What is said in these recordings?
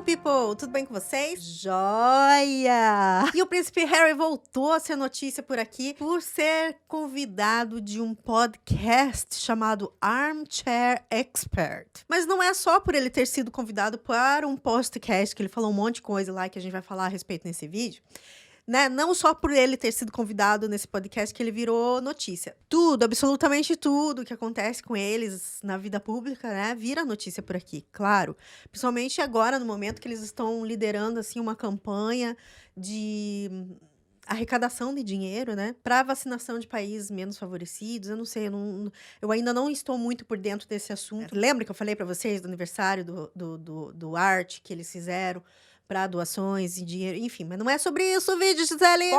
people! Tudo bem com vocês? Joia! E o príncipe Harry voltou a ser notícia por aqui por ser convidado de um podcast chamado Armchair Expert. Mas não é só por ele ter sido convidado para um podcast, que ele falou um monte de coisa lá que a gente vai falar a respeito nesse vídeo. Né? Não só por ele ter sido convidado nesse podcast que ele virou notícia. Tudo, absolutamente tudo que acontece com eles na vida pública, né, vira notícia por aqui, claro. Principalmente agora, no momento que eles estão liderando, assim, uma campanha de arrecadação de dinheiro, né, para vacinação de países menos favorecidos. Eu não sei, eu ainda não estou muito por dentro desse assunto. Lembra que eu falei para vocês do aniversário do Art que eles fizeram para doações e dinheiro, enfim, mas não é sobre isso o vídeo, Gisele.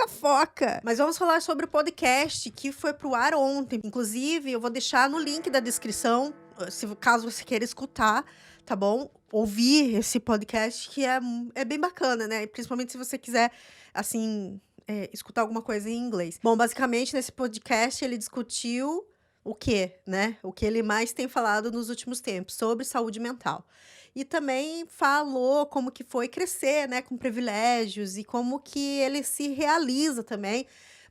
Foca. Mas vamos falar sobre o podcast que foi pro ar ontem. Inclusive, eu vou deixar no link da descrição, caso você queira escutar, tá bom? Ouvir esse podcast, que é bem bacana, né? Principalmente se você quiser, assim, escutar alguma coisa em inglês. Bom, basicamente, nesse podcast, ele discutiu o quê, né? O que ele mais tem falado nos últimos tempos, sobre saúde mental. E também falou como que foi crescer, né, com privilégios e como que ele se realiza também,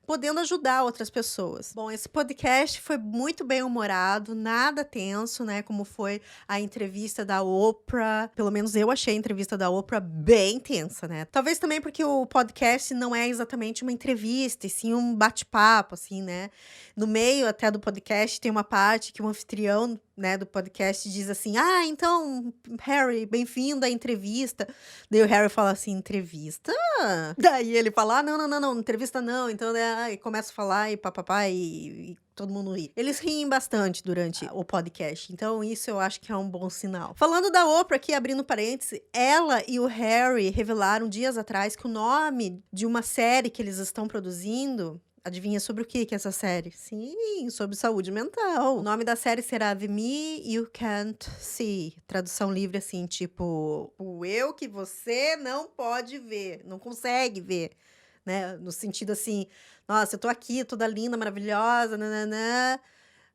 podendo ajudar outras pessoas. Bom, esse podcast foi muito bem-humorado, nada tenso, né, como foi a entrevista da Oprah. Pelo menos eu achei a entrevista da Oprah bem tensa, né? Talvez também porque o podcast não é exatamente uma entrevista, e sim um bate-papo, assim, né? No meio até do podcast tem uma parte que o anfitrião, né, do podcast diz assim: ah, então, Harry, bem-vindo à entrevista. Daí o Harry fala assim: entrevista? Daí ele fala: ah, não, entrevista não. Então, né, e começa a falar e papapá e todo mundo ri. Eles riem bastante durante o podcast, então isso eu acho que é um bom sinal. Falando da Oprah aqui, abrindo parênteses, ela e o Harry revelaram dias atrás que o nome de uma série que eles estão produzindo... Adivinha sobre o que é essa série? Sim, sobre saúde mental. O nome da série será The Me You Can't See. Tradução livre assim, tipo... o eu que você não pode ver, não consegue ver. Né? No sentido assim, nossa, eu tô aqui, toda linda, maravilhosa, nananã,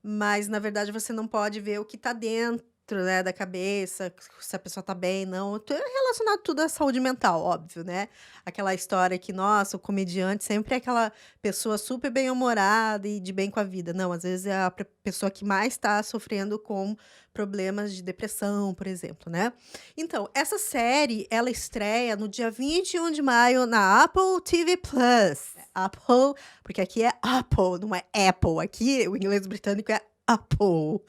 mas na verdade você não pode ver o que tá dentro, né, da cabeça, se a pessoa tá bem, não. É relacionado tudo à saúde mental, óbvio, né? Aquela história que, nossa, o comediante sempre é aquela pessoa super bem-humorada e de bem com a vida. Não, às vezes é a pessoa que mais tá sofrendo com problemas de depressão, por exemplo, né? Então, essa série, ela estreia no dia 21 de maio na Apple TV+. Apple, porque aqui é Apple, não é Apple. Aqui, o inglês britânico é Apple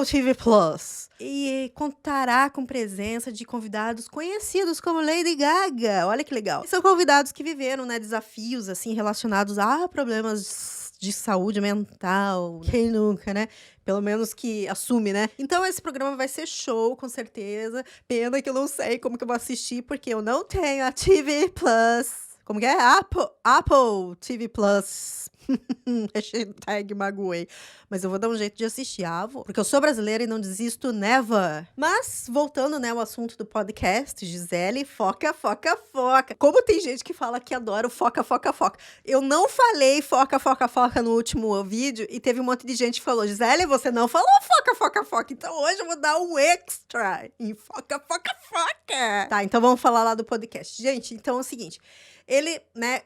TV Plus. E contará com presença de convidados conhecidos como Lady Gaga. Olha que legal. E são convidados que viveram, né, desafios assim relacionados a problemas de saúde mental. Quem nunca, né? Pelo menos que assume, né? Então esse programa vai ser show, com certeza. Pena que eu não sei como que eu vou assistir, porque eu não tenho a TV Plus. Como que é? Apple TV Plus. Hashtag magoei. Mas eu vou dar um jeito de assistir, porque eu sou brasileira e não desisto never. Mas, voltando, né, ao assunto do podcast, Gisele, foca. Como tem gente que fala que adora o foca. Eu não falei foca no último vídeo e teve um monte de gente que falou: Gisele, você não falou foca. Então hoje eu vou dar um extra em foca. Tá, então vamos falar lá do podcast. Gente, então é o seguinte, ele, né,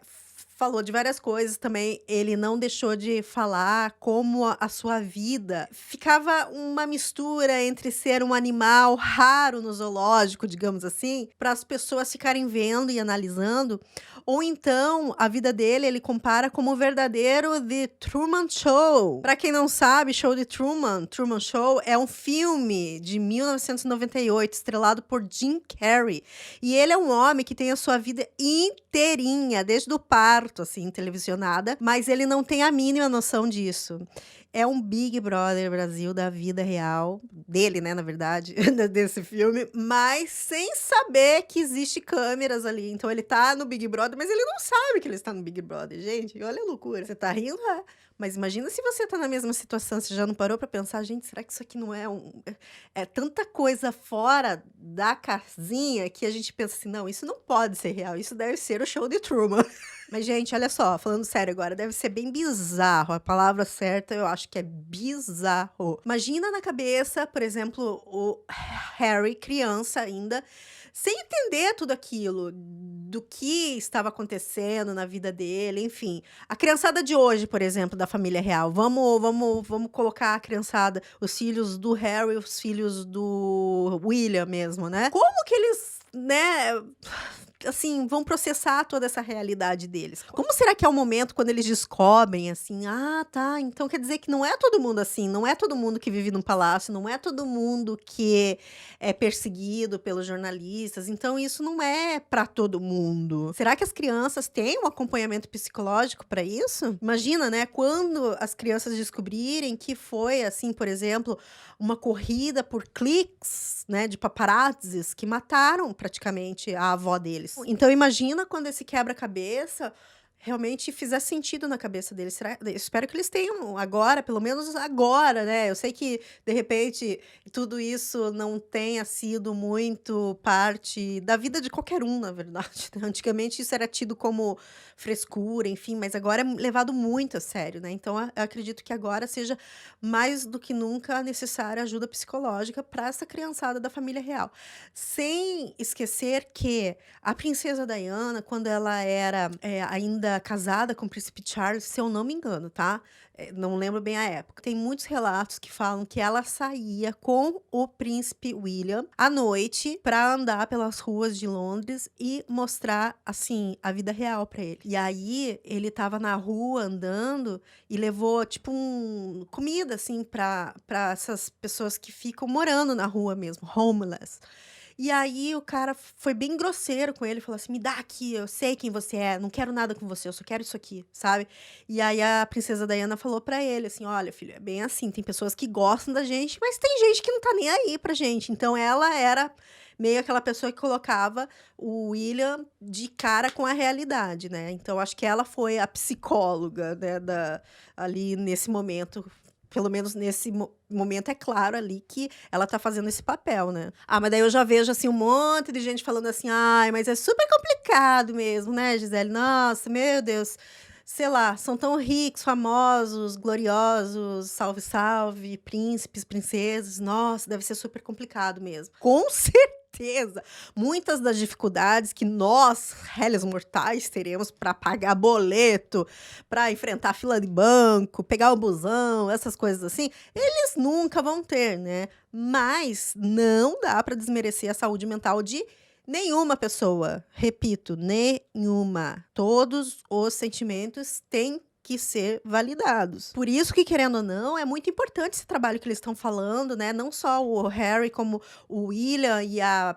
falou de várias coisas também. Ele não deixou de falar como a sua vida ficava uma mistura entre ser um animal raro no zoológico, digamos assim, para as pessoas ficarem vendo e analisando, ou então a vida dele ele compara como o verdadeiro The Truman Show. Para quem não sabe, Show de Truman Show é um filme de 1998 estrelado por Jim Carrey, e ele é um homem que tem a sua vida inteirinha, desde o parto, assim, televisionada, mas ele não tem a mínima noção disso. É um Big Brother Brasil da vida real, dele, né, na verdade, desse filme, mas sem saber que existe câmeras ali. Então ele tá no Big Brother, mas ele não sabe que ele está no Big Brother, gente. Olha a loucura. Você tá rindo? Mas imagina se você tá na mesma situação, você já não parou pra pensar, gente, será que isso aqui não é é tanta coisa fora da casinha que a gente pensa assim, não, isso não pode ser real, isso deve ser o show de Truman. Mas, gente, olha só, falando sério agora, deve ser bem bizarro. A palavra certa eu acho que é bizarro. Imagina na cabeça, por exemplo, o Harry, criança ainda, sem entender tudo aquilo, do que estava acontecendo na vida dele, enfim. A criançada de hoje, por exemplo, da família real, vamos colocar a criançada, os filhos do Harry, os filhos do William mesmo, né? Como que eles, né, assim, vão processar toda essa realidade deles? Como será que é o momento quando eles descobrem, assim, ah, tá, então quer dizer que não é todo mundo assim, não é todo mundo que vive num palácio, não é todo mundo que é perseguido pelos jornalistas, então isso não é para todo mundo. Será que as crianças têm um acompanhamento psicológico para isso? Imagina, né, quando as crianças descobrirem que foi, assim, por exemplo, uma corrida por cliques, né, de paparazzis que mataram praticamente a avó deles. Então imagina quando esse quebra-cabeça realmente fizer sentido na cabeça deles. Eu espero que eles tenham agora, pelo menos agora, né? Eu sei que, de repente, tudo isso não tenha sido muito parte da vida de qualquer um, na verdade, né? Antigamente isso era tido como frescura, enfim, mas agora é levado muito a sério, né? Então, eu acredito que agora seja mais do que nunca necessária ajuda psicológica para essa criançada da família real. Sem esquecer que a princesa Diana, quando ela era ainda casada com o príncipe Charles, se eu não me engano, tá? Não lembro bem a época. Tem muitos relatos que falam que ela saía com o príncipe William à noite para andar pelas ruas de Londres e mostrar, assim, a vida real para ele. E aí, ele tava na rua andando e levou, tipo, comida, assim, para essas pessoas que ficam morando na rua mesmo, homeless. E aí o cara foi bem grosseiro com ele, falou assim: "Me dá aqui, eu sei quem você é, não quero nada com você, eu só quero isso aqui", sabe. E aí a princesa Diana falou pra ele assim: "Olha, filho, é bem assim, tem pessoas que gostam da gente, mas tem gente que não tá nem aí pra gente". Então ela era meio aquela pessoa que colocava o William de cara com a realidade, né. Então acho que ela foi a psicóloga, né, ali nesse momento. Pelo menos nesse momento é claro ali que ela tá fazendo esse papel, né. Ah, mas daí eu já vejo, assim, um monte de gente falando assim: "Ai, mas é super complicado mesmo, né, Gisele? Nossa, meu Deus, sei lá, são tão ricos, famosos, gloriosos, salve, salve, príncipes, princesas. Nossa, deve ser super complicado mesmo". Com certeza, muitas das dificuldades que nós, réis mortais, teremos para pagar boleto, para enfrentar fila de banco, pegar o busão, essas coisas assim, eles nunca vão ter, né. Mas não dá para desmerecer a saúde mental de nenhuma pessoa. Repito, nenhuma. Todos os sentimentos têm que ser validados. Por isso que, querendo ou não, é muito importante esse trabalho que eles estão falando, né, não só o Harry, como o William e a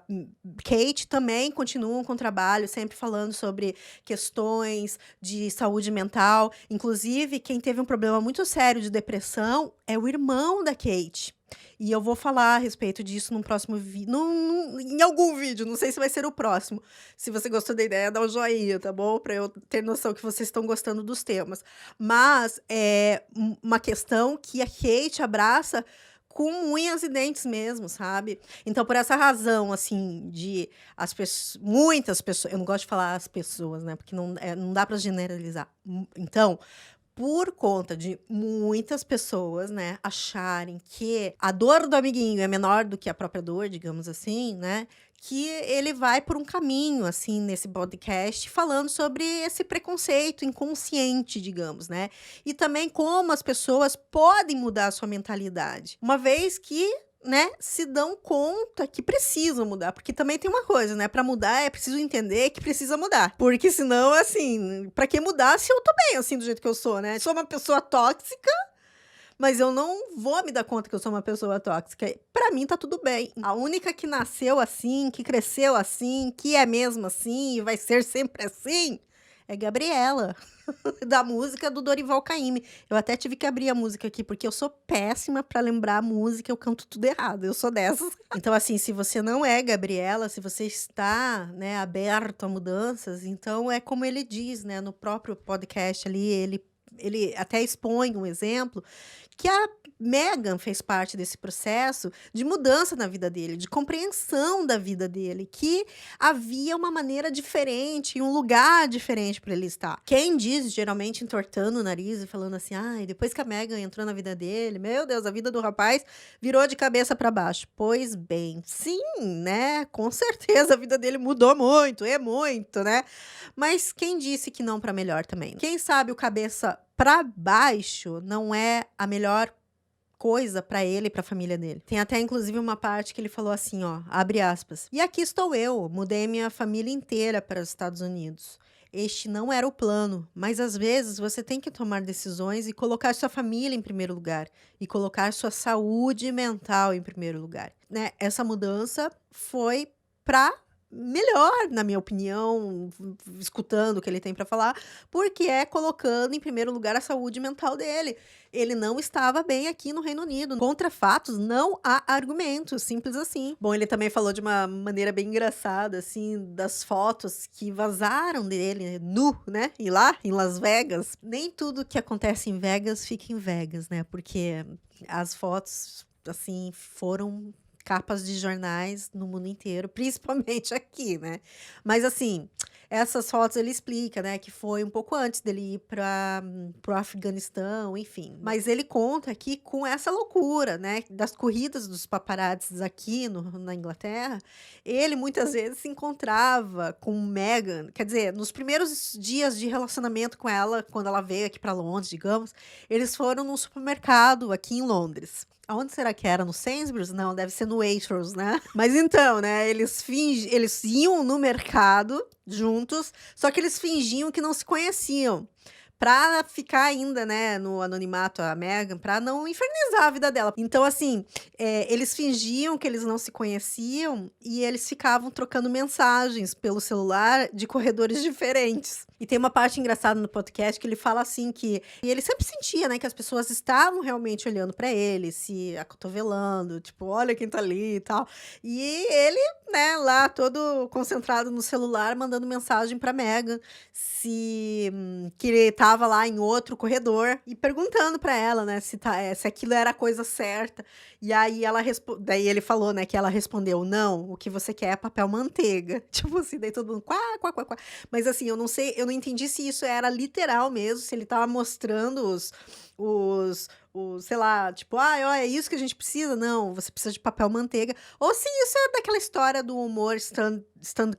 Kate também continuam com o trabalho, sempre falando sobre questões de saúde mental. Inclusive, quem teve um problema muito sério de depressão é o irmão da Kate. E eu vou falar a respeito disso num próximo vídeo, em algum vídeo, não sei se vai ser o próximo. Se você gostou da ideia, dá um joinha, tá bom? Para eu ter noção que vocês estão gostando dos temas. Mas é uma questão que a Kate abraça com unhas e dentes mesmo, sabe? Então, por essa razão, assim, de muitas pessoas, eu não gosto de falar as pessoas, né? Porque não dá para generalizar. Então, por conta de muitas pessoas, né, acharem que a dor do amiguinho é menor do que a própria dor, digamos assim, né, que ele vai por um caminho, assim, nesse podcast, falando sobre esse preconceito inconsciente, digamos, né? E também como as pessoas podem mudar a sua mentalidade, uma vez que, né, se dão conta que precisam mudar, porque também tem uma coisa, né, para mudar é preciso entender que precisa mudar, porque senão, assim, para que mudar se eu tô bem, assim, do jeito que eu sou, né? Sou uma pessoa tóxica, mas eu não vou me dar conta que eu sou uma pessoa tóxica. Pra mim tá tudo bem. A única que nasceu assim, que cresceu assim, que é mesmo assim e vai ser sempre assim, é Gabriela, da música do Dorival Caymmi. Eu até tive que abrir a música aqui, porque eu sou péssima pra lembrar a música, eu canto tudo errado, eu sou dessas. Então, assim, se você não é Gabriela, se você está, né, aberto a mudanças, então é como ele diz, né, no próprio podcast ali, ele até expõe um exemplo que a Meghan fez parte desse processo de mudança na vida dele, de compreensão da vida dele, que havia uma maneira diferente, um lugar diferente para ele estar. Quem diz, geralmente entortando o nariz e falando assim, depois que a Meghan entrou na vida dele, meu Deus, a vida do rapaz virou de cabeça para baixo. Pois bem, sim, né? Com certeza a vida dele mudou muito, né? Mas quem disse que não para melhor também? Quem sabe o cabeça para baixo não é a melhor coisa para ele e para a família dele. Tem até inclusive uma parte que ele falou assim, ó, abre aspas. E aqui estou eu, mudei minha família inteira para os Estados Unidos. Este não era o plano, mas às vezes você tem que tomar decisões e colocar sua família em primeiro lugar e colocar sua saúde mental em primeiro lugar, né? Essa mudança foi para melhor, na minha opinião, escutando o que ele tem para falar, porque é colocando em primeiro lugar a saúde mental dele. Ele não estava bem aqui no Reino Unido. Contra fatos, não há argumentos, simples assim. Bom, ele também falou de uma maneira bem engraçada, assim, das fotos que vazaram dele nu, né? E lá, em Las Vegas. Nem tudo que acontece em Vegas fica em Vegas, né? Porque as fotos, assim, foram capas de jornais no mundo inteiro, principalmente aqui, né? Mas assim, essas fotos ele explica, né, que foi um pouco antes dele ir para o Afeganistão, enfim. Mas ele conta aqui com essa loucura, né, das corridas dos paparazzis aqui na Inglaterra, ele muitas vezes se encontrava com Meghan, quer dizer, nos primeiros dias de relacionamento com ela, quando ela veio aqui para Londres, digamos, eles foram num supermercado aqui em Londres. Aonde será que era? No Sainsbury's? Não, deve ser no Waitrose, né? Mas então, né, eles iam no mercado juntos, só que eles fingiam que não se conheciam. Pra ficar ainda, né, no anonimato, a Meghan, pra não infernizar a vida dela. Então, assim, eles fingiam que eles não se conheciam e eles ficavam trocando mensagens pelo celular de corredores diferentes. E tem uma parte engraçada no podcast que ele fala assim que e ele sempre sentia, né, que as pessoas estavam realmente olhando pra ele, se acotovelando, tipo, olha quem tá ali e tal. E ele, né, lá todo concentrado no celular, mandando mensagem pra Meghan que ele tava lá em outro corredor e perguntando pra ela, né, se aquilo era a coisa certa. E aí daí ele falou, né, que ela respondeu: "Não, o que você quer é papel manteiga". Tipo assim, daí todo mundo quá, quá, quá, quá. Mas assim, eu não entendi se isso era literal mesmo, se ele tava mostrando sei lá, tipo, ó, é isso que a gente precisa? Não, você precisa de papel manteiga. Ou se isso é daquela história do humor stand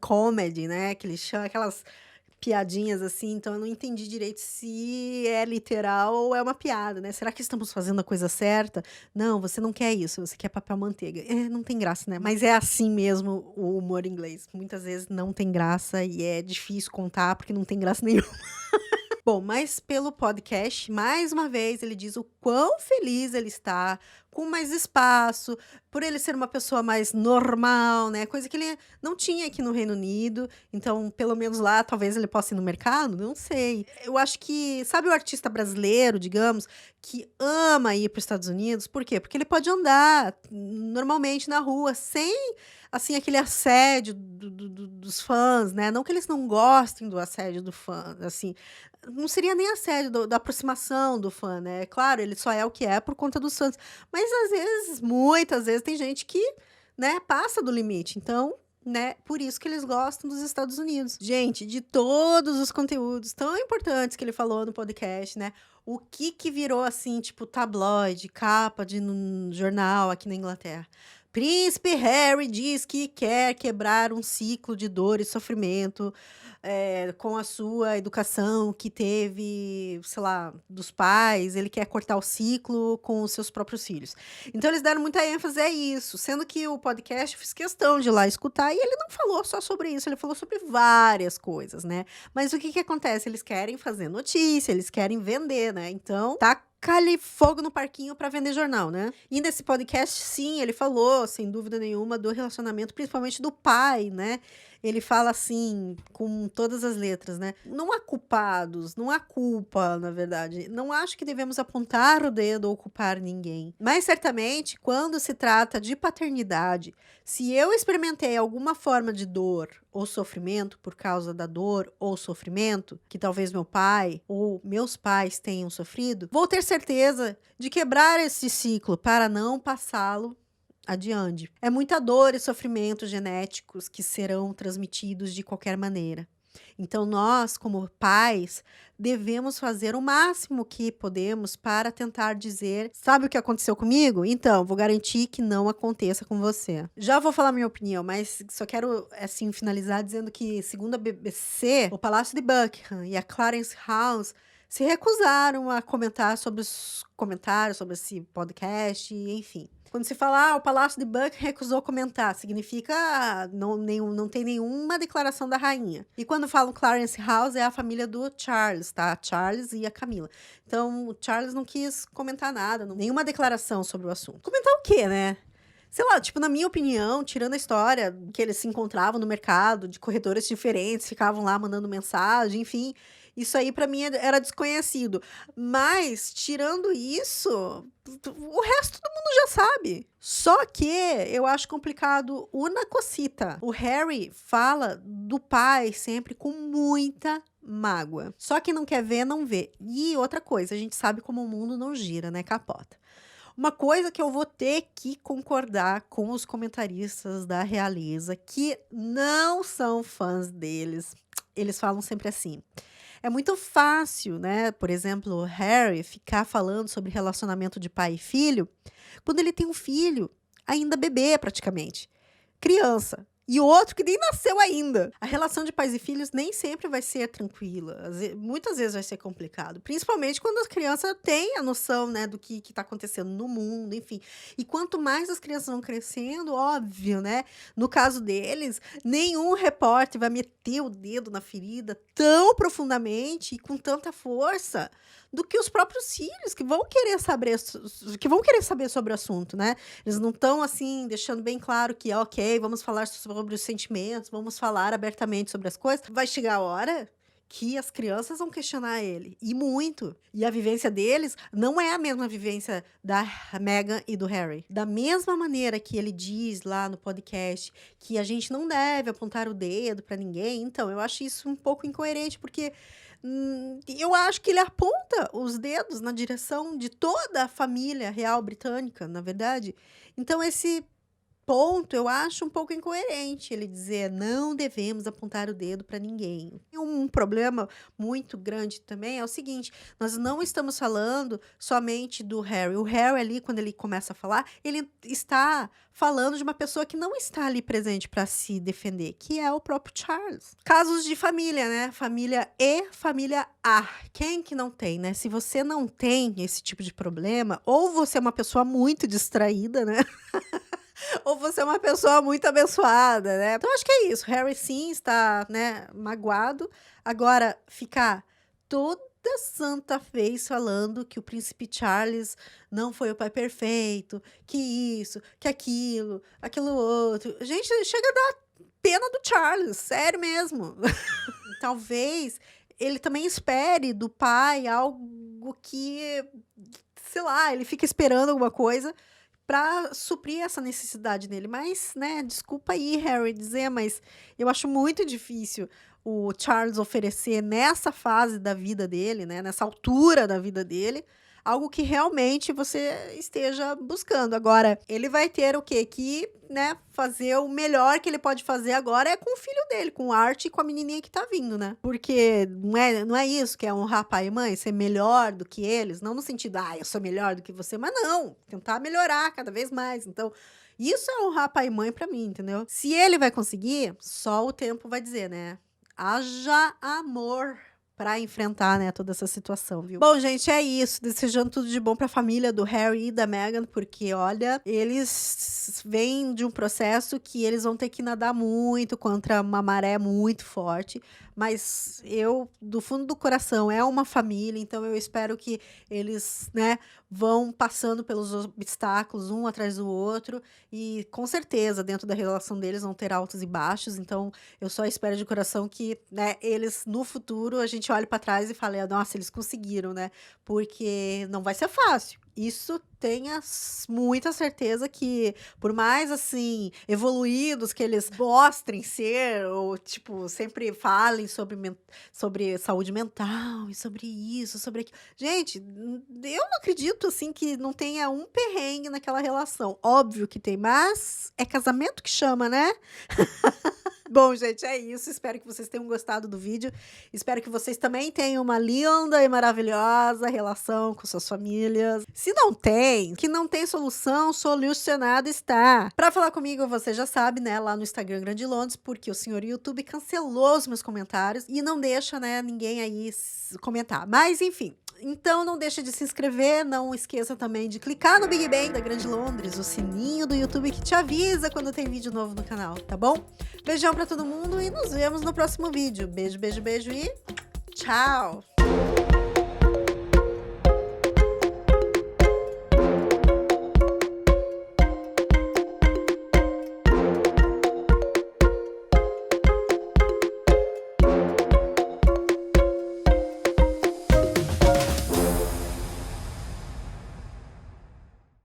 comedy, né, que eles chamam aquelas piadinhas assim, então eu não entendi direito se é literal ou é uma piada, né? Será que estamos fazendo a coisa certa? Não, você não quer isso, você quer papel manteiga. Não tem graça, né? Mas é assim mesmo o humor inglês. Muitas vezes não tem graça e é difícil contar porque não tem graça nenhuma. Bom, mas pelo podcast, mais uma vez, ele diz o quão feliz ele está, com mais espaço, por ele ser uma pessoa mais normal, né? Coisa que ele não tinha aqui no Reino Unido. Então, pelo menos lá, talvez ele possa ir no mercado, não sei. Eu acho que, sabe o artista brasileiro, digamos, que ama ir para os Estados Unidos? Por quê? Porque ele pode andar normalmente na rua, sem assim, aquele assédio dos fãs, né? Não que eles não gostem do assédio do fã, assim, não seria nem assédio da aproximação do fã, né? Claro, ele só é o que é por conta dos fãs. Mas às vezes, muitas vezes, tem gente que, né, passa do limite. Então, né, por isso que eles gostam dos Estados Unidos. Gente, de todos os conteúdos tão importantes que ele falou no podcast, né? O que virou, assim, tipo, tabloide, capa de jornal aqui na Inglaterra? Príncipe Harry diz que quer quebrar um ciclo de dor e sofrimento com a sua educação que teve, sei lá, dos pais. Ele quer cortar o ciclo com os seus próprios filhos. Então, eles deram muita ênfase a isso, sendo que o podcast eu fiz questão de ir lá escutar e ele não falou só sobre isso, ele falou sobre várias coisas, né? Mas o que acontece? Eles querem fazer notícia, eles querem vender, né? Então, taca-lhe fogo no parquinho para vender jornal, né? E nesse podcast, sim, ele falou, sem dúvida nenhuma, do relacionamento, principalmente do pai, né? ele fala assim, com todas as letras, né? Não há culpados, não há culpa, na verdade. Não acho que devemos apontar o dedo ou culpar ninguém. Mas certamente, quando se trata de paternidade, se eu experimentei alguma forma de dor ou sofrimento por causa da dor ou sofrimento, que talvez meu pai ou meus pais tenham sofrido, vou ter certeza de quebrar esse ciclo para não passá-lo adiante. É muita dor e sofrimento genéticos que serão transmitidos de qualquer maneira. Então, nós, como pais, devemos fazer o máximo que podemos para tentar dizer: sabe o que aconteceu comigo? Então, vou garantir que não aconteça com você. Já vou falar minha opinião, mas só quero, assim, finalizar dizendo que, segundo a BBC, o Palácio de Buckingham e a Clarence House se recusaram a comentar sobre os comentários sobre esse podcast, enfim. Quando se fala, o Palácio de Buckingham recusou comentar, significa não tem nenhuma declaração da rainha. E quando falam Clarence House, é a família do Charles, tá? Charles e a Camila. Então, o Charles não quis comentar nada, nenhuma declaração sobre o assunto. Comentar o quê, né? Sei lá, tipo, na minha opinião, tirando a história que eles se encontravam no mercado, de corredores diferentes, ficavam lá mandando mensagem, enfim, isso aí pra mim era desconhecido. Mas, tirando isso, o resto do mundo já sabe. Só que eu acho complicado uma cosita. O Harry fala do pai sempre com muita mágoa. Só quem não quer ver, não vê. E outra coisa, a gente sabe como o mundo não gira, né, capota. Uma coisa que eu vou ter que concordar com os comentaristas da realeza, que não são fãs deles. Eles falam sempre assim: é muito fácil, né, por exemplo, o Harry ficar falando sobre relacionamento de pai e filho, quando ele tem um filho, ainda bebê praticamente, criança. E outro que nem nasceu ainda. A relação de pais e filhos nem sempre vai ser tranquila. Muitas vezes vai ser complicado. Principalmente quando as crianças têm a noção, né, do que está acontecendo no mundo, enfim. E quanto mais as crianças vão crescendo, óbvio, né? No caso deles, nenhum repórter vai meter o dedo na ferida tão profundamente e com tanta força do que os próprios filhos, que vão querer saber sobre o assunto, né? Eles não estão, assim, deixando bem claro que, ok, vamos falar sobre os sentimentos, vamos falar abertamente sobre as coisas. Vai chegar a hora que as crianças vão questionar ele, e muito. E a vivência deles não é a mesma vivência da Meghan e do Harry. Da mesma maneira que ele diz lá no podcast que a gente não deve apontar o dedo para ninguém, então eu acho isso um pouco incoerente, porque eu acho que ele aponta os dedos na direção de toda a família real britânica, na verdade. Então, esse ponto eu acho um pouco incoerente, ele dizer: não devemos apontar o dedo para ninguém. E um problema muito grande também é o seguinte: nós não estamos falando somente do Harry. O Harry ali, quando ele começa a falar, ele está falando de uma pessoa que não está ali presente para se defender, que é o próprio Charles. Casos de família, né? Família E, família A. Quem que não tem, né? Se você não tem esse tipo de problema, ou você é uma pessoa muito distraída, né? Ou você é uma pessoa muito abençoada, né? Então, acho que é isso. Harry, sim, está, né, magoado. Agora, ficar toda santa vez falando que o príncipe Charles não foi o pai perfeito, que isso, que aquilo outro. Gente, chega a dar pena do Charles, sério mesmo. Talvez ele também espere do pai algo que, sei lá, ele fica esperando alguma coisa para suprir essa necessidade dele. Mas, né, desculpa aí, Harry, dizer, mas eu acho muito difícil o Charles oferecer nessa fase da vida dele, né, nessa altura da vida dele, algo que realmente você esteja buscando. Agora, ele vai ter o quê? Que, né, fazer o melhor que ele pode fazer agora é com o filho dele, com o Art e com a menininha que tá vindo, né? Porque não é isso que é honrar pai e mãe, ser melhor do que eles, não no sentido, eu sou melhor do que você, mas não, tentar melhorar cada vez mais. Então, isso é honrar pai e mãe pra mim, entendeu? Se ele vai conseguir, só o tempo vai dizer, né? Haja amor pra enfrentar, né, toda essa situação, viu? Bom, gente, é isso. Desejando tudo de bom pra família do Harry e da Meghan, porque, olha, eles vêm de um processo que eles vão ter que nadar muito contra uma maré muito forte. Mas eu, do fundo do coração, é uma família, então eu espero que eles, né, vão passando pelos obstáculos um atrás do outro e com certeza dentro da relação deles vão ter altos e baixos, então eu só espero de coração que, né, eles no futuro a gente olhe para trás e fale, nossa, eles conseguiram, né? Porque não vai ser fácil. Isso tenha muita certeza que, por mais assim, evoluídos que eles mostrem ser, ou tipo, sempre falem sobre saúde mental e sobre isso, sobre aquilo. Gente, eu não acredito assim que não tenha um perrengue naquela relação. Óbvio que tem, mas é casamento que chama, né? Bom, gente, é isso. Espero que vocês tenham gostado do vídeo. Espero que vocês também tenham uma linda e maravilhosa relação com suas famílias. Se não tem, que não tem solução, solucionado está. Para falar comigo, você já sabe, né, lá no Instagram Grande Londres, porque o senhor YouTube cancelou os meus comentários e não deixa, né, ninguém aí comentar. Mas, enfim. Então não deixa de se inscrever, não esqueça também de clicar no Big Bang da Grande Londres, o sininho do YouTube que te avisa quando tem vídeo novo no canal, tá bom? Beijão pra todo mundo e nos vemos no próximo vídeo. Beijo, beijo, beijo e tchau!